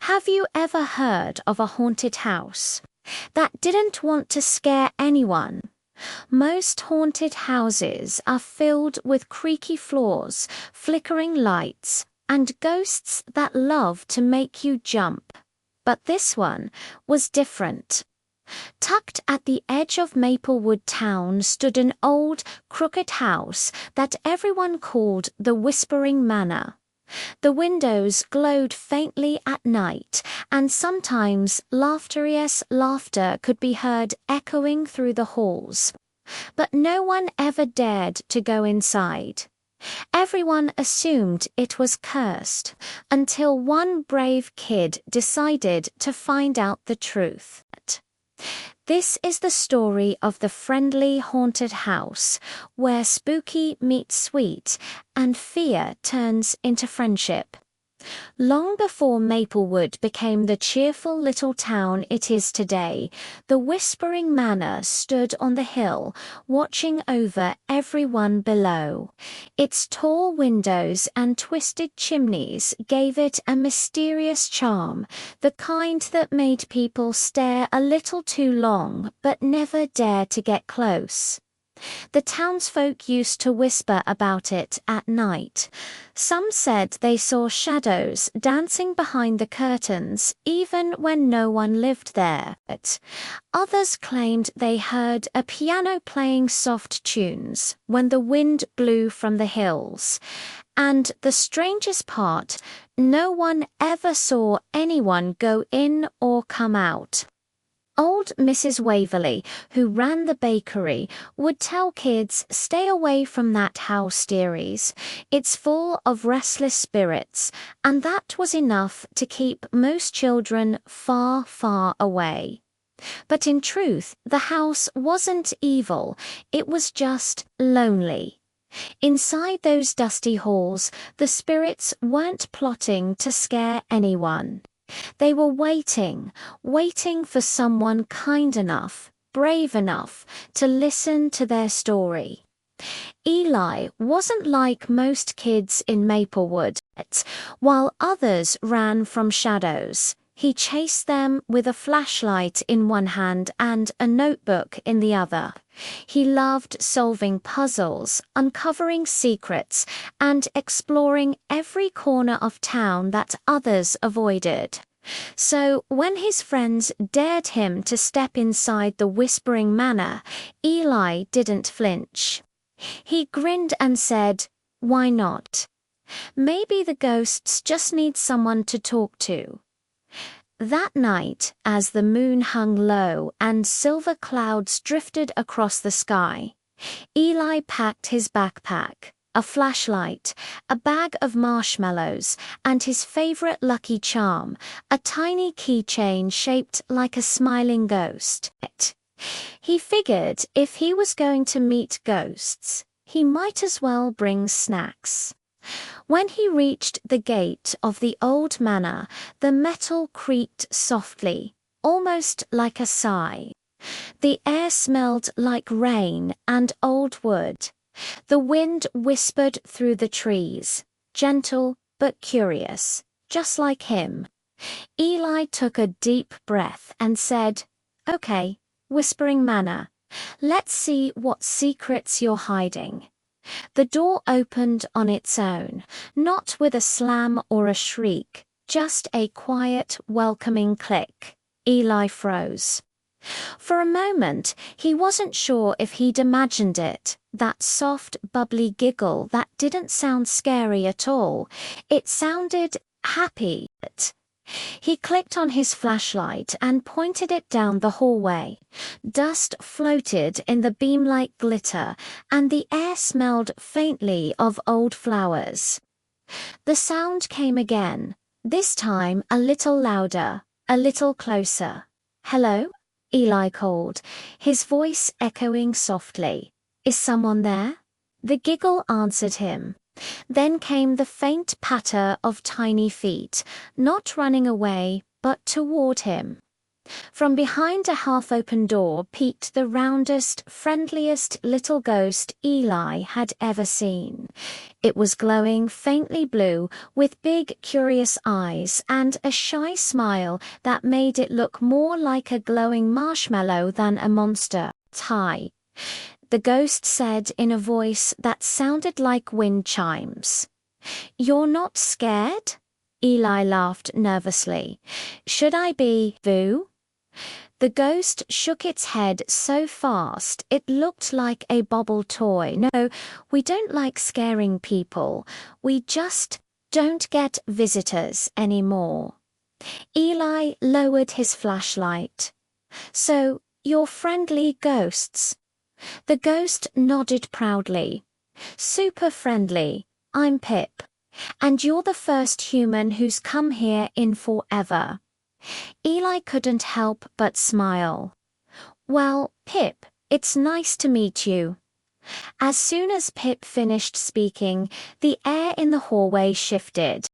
Have you ever heard of a haunted house that didn't want to scare anyone? Most haunted houses are filled with creaky floors, flickering lights, and ghosts that love to make you jump. But this one was different. Tucked at the edge of Maplewood Town stood an old, crooked house that everyone called the Whispering Manor. The windows glowed faintly at night, and sometimes laughter could be heard echoing through the halls. But no one ever dared to go inside. Everyone assumed it was cursed, until one brave kid decided to find out the truth. This is the story of the friendly haunted house, where spooky meets sweet and fear turns into friendship. Long before Maplewood became the cheerful little town it is today, the Whispering Manor stood on the hill, watching over everyone below. Its tall windows and twisted chimneys gave it a mysterious charm, the kind that made people stare a little too long but never dare to get close. The townsfolk used to whisper about it at night. Some said they saw shadows dancing behind the curtains even when no one lived there. Others claimed they heard a piano playing soft tunes when the wind blew from the hills. And the strangest part, no one ever saw anyone go in or come out. Old Mrs. Waverley, who ran the bakery, would tell kids, "Stay away from that house, dearies. It's full of restless spirits," and that was enough to keep most children far, far away. But in truth, the house wasn't evil, it was just lonely. Inside those dusty halls, the spirits weren't plotting to scare anyone. They were waiting for someone kind enough, brave enough to listen to their story. Eli wasn't like most kids in Maplewood. While others ran from shadows, he chased them with a flashlight in one hand and a notebook in the other. He loved solving puzzles, uncovering secrets, and exploring every corner of town that others avoided. So when his friends dared him to step inside the Whispering Manor, Eli didn't flinch. He grinned and said, "Why not? Maybe the ghosts just need someone to talk to." That night, as the moon hung low and silver clouds drifted across the sky, Eli packed his backpack, a flashlight, a bag of marshmallows, and his favorite lucky charm, a tiny keychain shaped like a smiling ghost. He figured if he was going to meet ghosts, he might as well bring snacks. When he reached the gate of the old manor, the metal creaked softly, almost like a sigh. The air smelled like rain and old wood. The wind whispered through the trees, gentle but curious, just like him. Eli took a deep breath and said, "Okay, Whispering Manor, let's see what secrets you're hiding." The door opened on its own, not with a slam or a shriek, just a quiet, welcoming click. Eli froze. For a moment, he wasn't sure if he'd imagined it, that soft, bubbly giggle that didn't sound scary at all. It sounded happy. He clicked on his flashlight and pointed it down the hallway. Dust floated in the beam-like glitter, and the air smelled faintly of old flowers. The sound came again, this time a little louder, a little closer. "Hello?" Eli called, his voice echoing softly. "Is someone there?" The giggle answered him. Then came the faint patter of tiny feet, not running away, but toward him. From behind a half-open door peeked the roundest, friendliest little ghost Eli had ever seen. It was glowing faintly blue, with big, curious eyes and a shy smile that made it look more like a glowing marshmallow than a monster. "Hi," the ghost said in a voice that sounded like wind chimes. "You're not scared?" Eli laughed nervously. "Should I be, Boo?" The ghost shook its head so fast it looked like a bobble toy. "No, we don't like scaring people. We just don't get visitors anymore." Eli lowered his flashlight. "So, you're friendly ghosts?" The ghost nodded proudly. "Super friendly. I'm Pip. And you're the first human who's come here in forever." Eli couldn't help but smile. "Well, Pip, it's nice to meet you." As soon as Pip finished speaking, the air in the hallway shifted.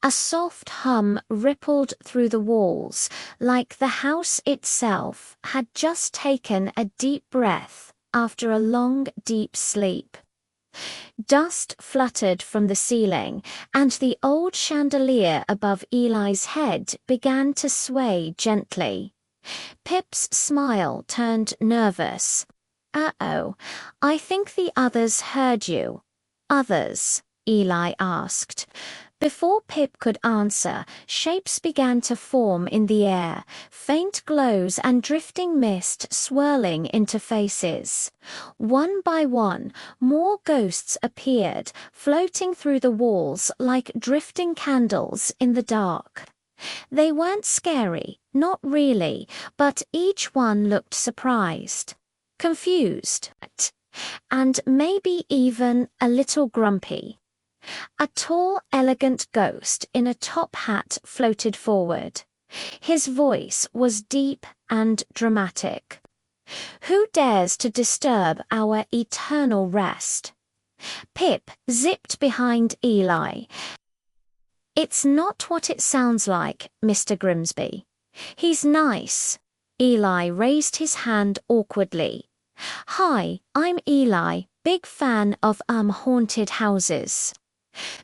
A soft hum rippled through the walls, like the house itself had just taken a deep breath after a long, deep sleep. Dust fluttered from the ceiling, and the old chandelier above Eli's head began to sway gently. Pip's smile turned nervous. "Uh-oh, I think the others heard you." "Others?" Eli asked. Before Pip could answer, shapes began to form in the air, faint glows and drifting mist swirling into faces. One by one, more ghosts appeared, floating through the walls like drifting candles in the dark. They weren't scary, not really, but each one looked surprised, confused, and maybe even a little grumpy. A tall, elegant ghost in a top hat floated forward. His voice was deep and dramatic. "Who dares to disturb our eternal rest?" Pip zipped behind Eli. "It's not what it sounds like, Mr. Grimsby. He's nice." Eli raised his hand awkwardly. "Hi, I'm Eli, big fan of haunted houses."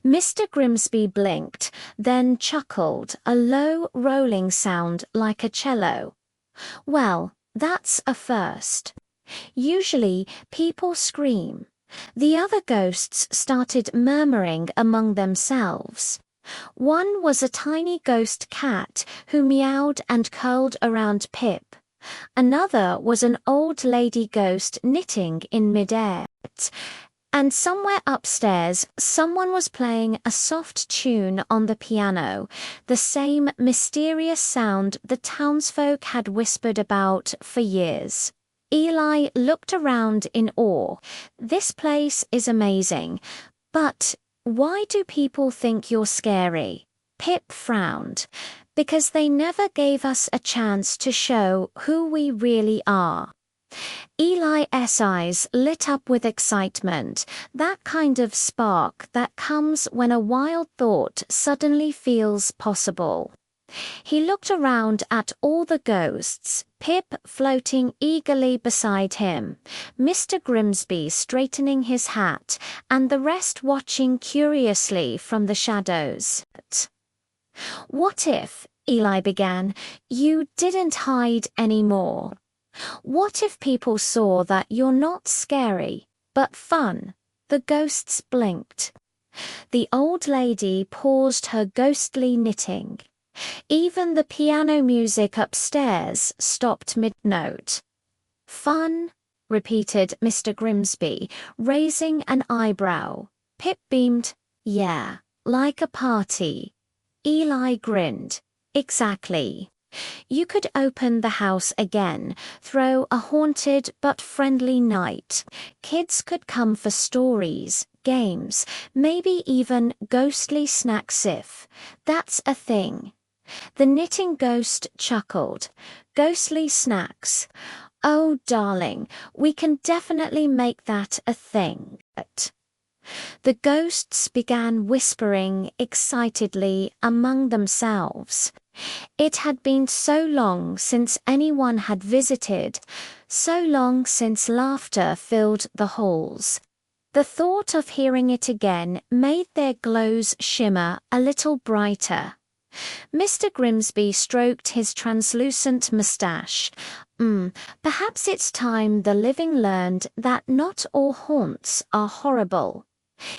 Mr. Grimsby blinked, then chuckled, a low, rolling sound like a cello. "Well, that's a first. Usually, people scream." The other ghosts started murmuring among themselves. One was a tiny ghost cat who meowed and curled around Pip. Another was an old lady ghost knitting in midair. And somewhere upstairs, someone was playing a soft tune on the piano, the same mysterious sound the townsfolk had whispered about for years. Eli looked around in awe. "This place is amazing, but why do people think you're scary?" Pip frowned. "Because they never gave us a chance to show who we really are." Eli's eyes lit up with excitement, that kind of spark that comes when a wild thought suddenly feels possible. He looked around at all the ghosts, Pip floating eagerly beside him, Mr. Grimsby straightening his hat, and the rest watching curiously from the shadows. "What if," Eli began, "you didn't hide anymore? What if people saw that you're not scary, but fun?" The ghosts blinked. The old lady paused her ghostly knitting. Even the piano music upstairs stopped mid-note. "Fun?" repeated Mr. Grimsby, raising an eyebrow. Pip beamed. "Yeah, like a party." Eli grinned. "Exactly. You could open the house again, throw a haunted but friendly night. Kids could come for stories, games, maybe even ghostly snacks if that's a thing." The knitting ghost chuckled. "Ghostly snacks. Oh, darling, we can definitely make that a thing." The ghosts began whispering excitedly among themselves. It had been so long since anyone had visited, so long since laughter filled the halls. The thought of hearing it again made their glows shimmer a little brighter. Mr. Grimsby stroked his translucent moustache. Perhaps it's time the living learned that not all haunts are horrible.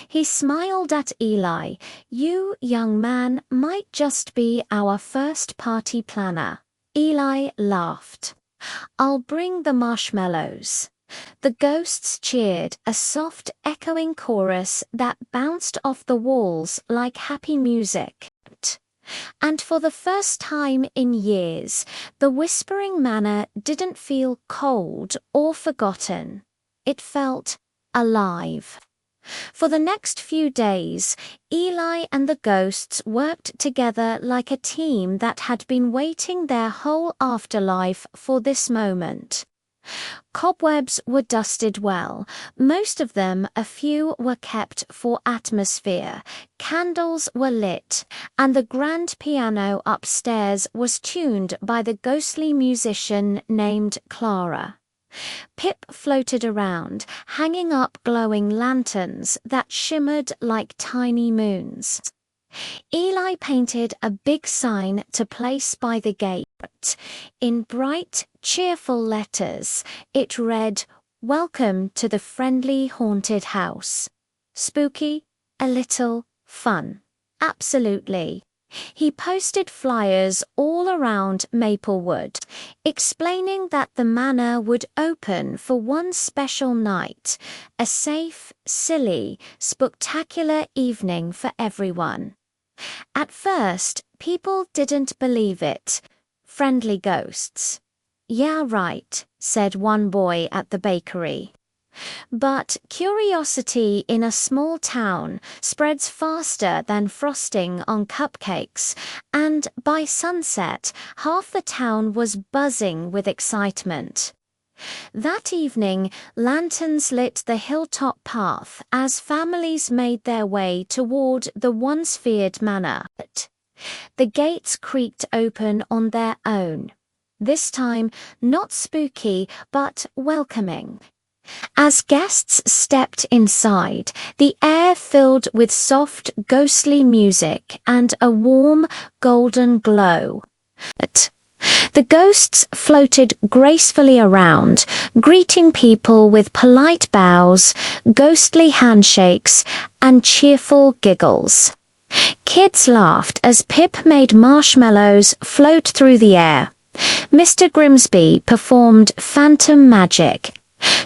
He smiled at Eli. You, young man, might just be our first party planner. Eli laughed. I'll bring the marshmallows. The ghosts cheered, a soft, echoing chorus that bounced off the walls like happy music. And for the first time in years, the Whispering Manor didn't feel cold or forgotten. It felt alive. For the next few days, Eli and the ghosts worked together like a team that had been waiting their whole afterlife for this moment. Cobwebs were dusted well, most of them a few were kept for atmosphere, candles were lit, and the grand piano upstairs was tuned by the ghostly musician named Clara. Pip floated around, hanging up glowing lanterns that shimmered like tiny moons. Eli painted a big sign to place by the gate. In bright, cheerful letters, it read, "Welcome to the friendly haunted house. Spooky, a little, fun." Absolutely. He posted flyers all around Maplewood, explaining that the manor would open for one special night, a safe, silly, spectacular evening for everyone. At first, people didn't believe it. Friendly ghosts. "Yeah, right," said one boy at the bakery. But curiosity in a small town spreads faster than frosting on cupcakes, and by sunset, half the town was buzzing with excitement. That evening, lanterns lit the hilltop path as families made their way toward the once feared manor. The gates creaked open on their own. This time, not spooky, but welcoming. As guests stepped inside, the air filled with soft, ghostly music and a warm, golden glow. The ghosts floated gracefully around, greeting people with polite bows, ghostly handshakes, and cheerful giggles. Kids laughed as Pip made marshmallows float through the air. Mr. Grimsby performed phantom magic,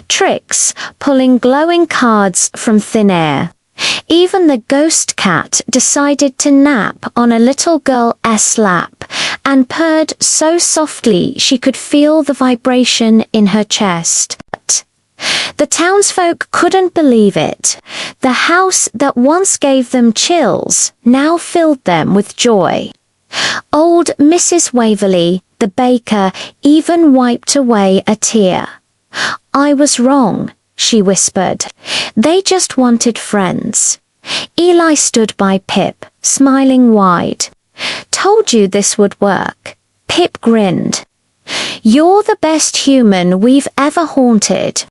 tricks pulling glowing cards from thin air. Even the ghost cat decided to nap on a little girl's lap and purred so softly she could feel the vibration in her chest. The townsfolk couldn't believe it. The house that once gave them chills now filled them with joy. Old Mrs. Waverley, the baker, even wiped away a tear. "I was wrong," she whispered. "They just wanted friends." Eli stood by Pip, smiling wide. "Told you this would work." Pip grinned. "You're the best human we've ever haunted."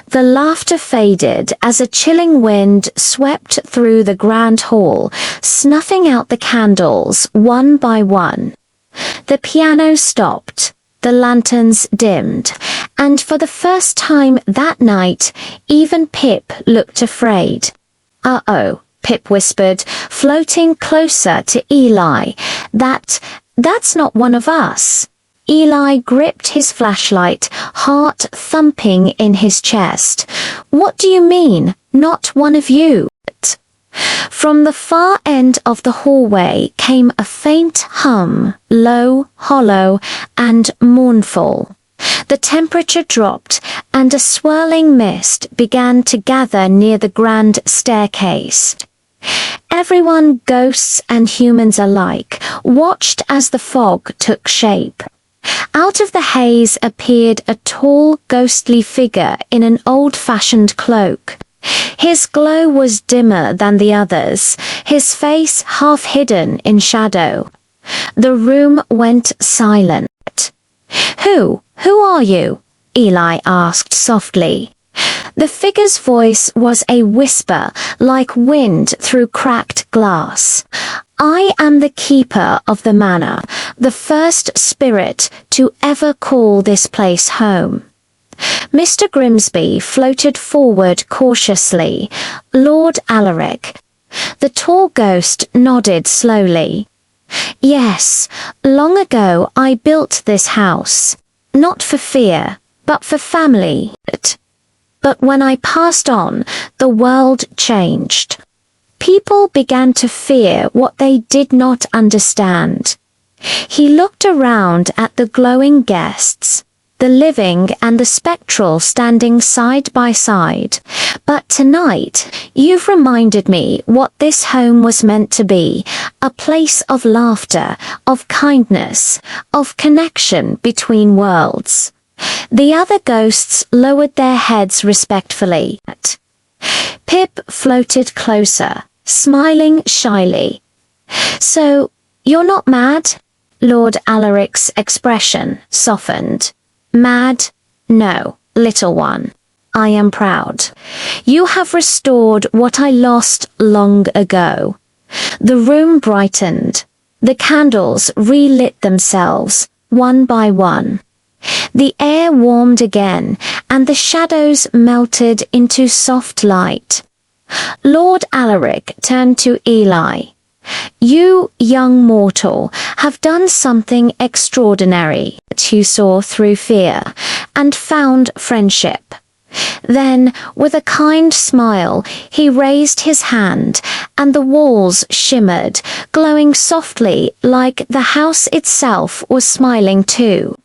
The laughter faded as a chilling wind swept through the grand hall, snuffing out the candles one by one. The piano stopped. The lanterns dimmed, and for the first time that night, even Pip looked afraid. "Uh-oh," Pip whispered, floating closer to Eli. That's not one of us." Eli gripped his flashlight, heart thumping in his chest. "What do you mean, not one of you?" From the far end of the hallway came a faint hum, low, hollow, and mournful. The temperature dropped, and a swirling mist began to gather near the grand staircase. Everyone, ghosts and humans alike, watched as the fog took shape. Out of the haze appeared a tall, ghostly figure in an old-fashioned cloak. His glow was dimmer than the others, his face half hidden in shadow. The room went silent. Who are you? Eli asked softly. The figure's voice was a whisper like wind through cracked glass. I am the keeper of the manor, the first spirit to ever call this place home. Mr. Grimsby floated forward cautiously. Lord Alaric. The tall ghost nodded slowly. Yes, long ago I built this house. Not for fear, but for family. But when I passed on, the world changed. People began to fear what they did not understand. He looked around at the glowing guests, the living and the spectral standing side by side. But tonight, you've reminded me what this home was meant to be, a place of laughter, of kindness, of connection between worlds. The other ghosts lowered their heads respectfully. Pip floated closer, smiling shyly. So, you're not mad? Lord Alaric's expression softened. Mad? No, little one. I am proud. You have restored what I lost long ago. The room brightened. The candles relit themselves, one by one. The air warmed again, and the shadows melted into soft light. Lord Alaric turned to Eli. You, young mortal, have done something extraordinary that you saw through fear, and found friendship. Then, with a kind smile, he raised his hand, and the walls shimmered, glowing softly like the house itself was smiling too.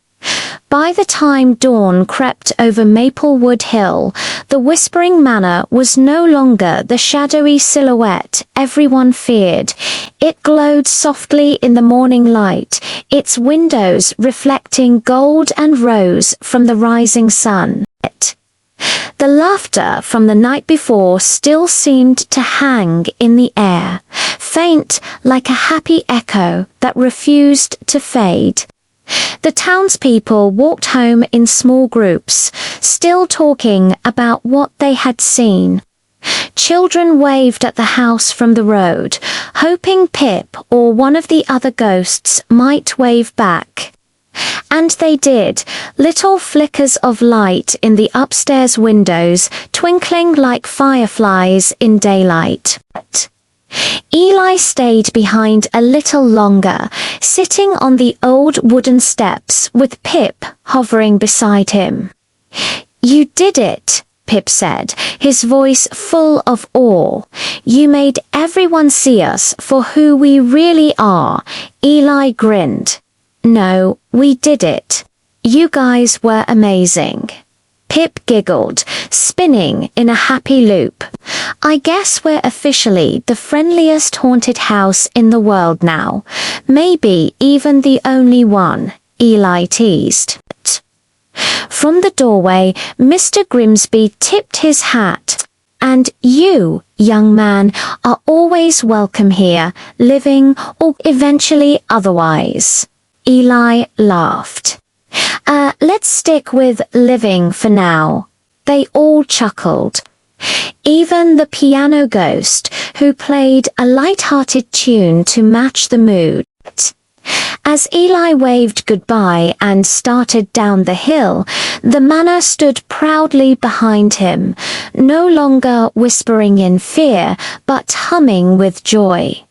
By the time dawn crept over Maplewood Hill, the Whispering Manor was no longer the shadowy silhouette everyone feared. It glowed softly in the morning light, its windows reflecting gold and rose from the rising sun. The laughter from the night before still seemed to hang in the air, faint like a happy echo that refused to fade. The townspeople walked home in small groups, still talking about what they had seen. Children waved at the house from the road, hoping Pip or one of the other ghosts might wave back. And they did, little flickers of light in the upstairs windows, twinkling like fireflies in daylight. Eli stayed behind a little longer, sitting on the old wooden steps with Pip hovering beside him. You did it, Pip said, his voice full of awe. You made everyone see us for who we really are. Eli grinned. No, we did it. You guys were amazing. Pip giggled, spinning in a happy loop. I guess we're officially the friendliest haunted house in the world now. Maybe even the only one, Eli teased. From the doorway, Mr. Grimsby tipped his hat. And you, young man, are always welcome here, living or eventually otherwise. Eli laughed. Let's stick with living for now. They all chuckled. Even the piano ghost, who played a light-hearted tune to match the mood. As Eli waved goodbye and started down the hill, the manor stood proudly behind him, no longer whispering in fear, but humming with joy.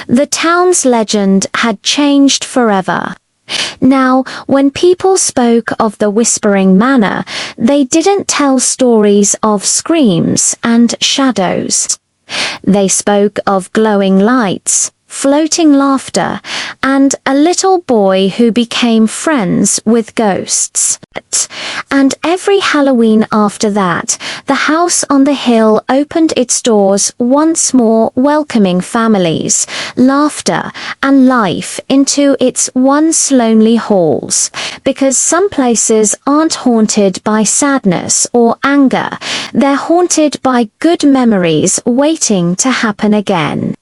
The town's legend had changed forever. Now, when people spoke of the Whispering Manor, they didn't tell stories of screams and shadows. They spoke of glowing lights, floating laughter, and a little boy who became friends with ghosts. And every Halloween after that, the house on the hill opened its doors once more, welcoming families, laughter, and life into its once lonely halls. Because some places aren't haunted by sadness or anger, they're haunted by good memories waiting to happen again.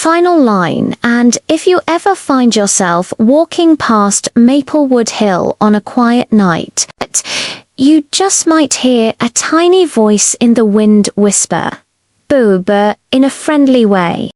Final line, and if you ever find yourself walking past Maplewood Hill on a quiet night, you just might hear a tiny voice in the wind whisper, "Boob," in a friendly way.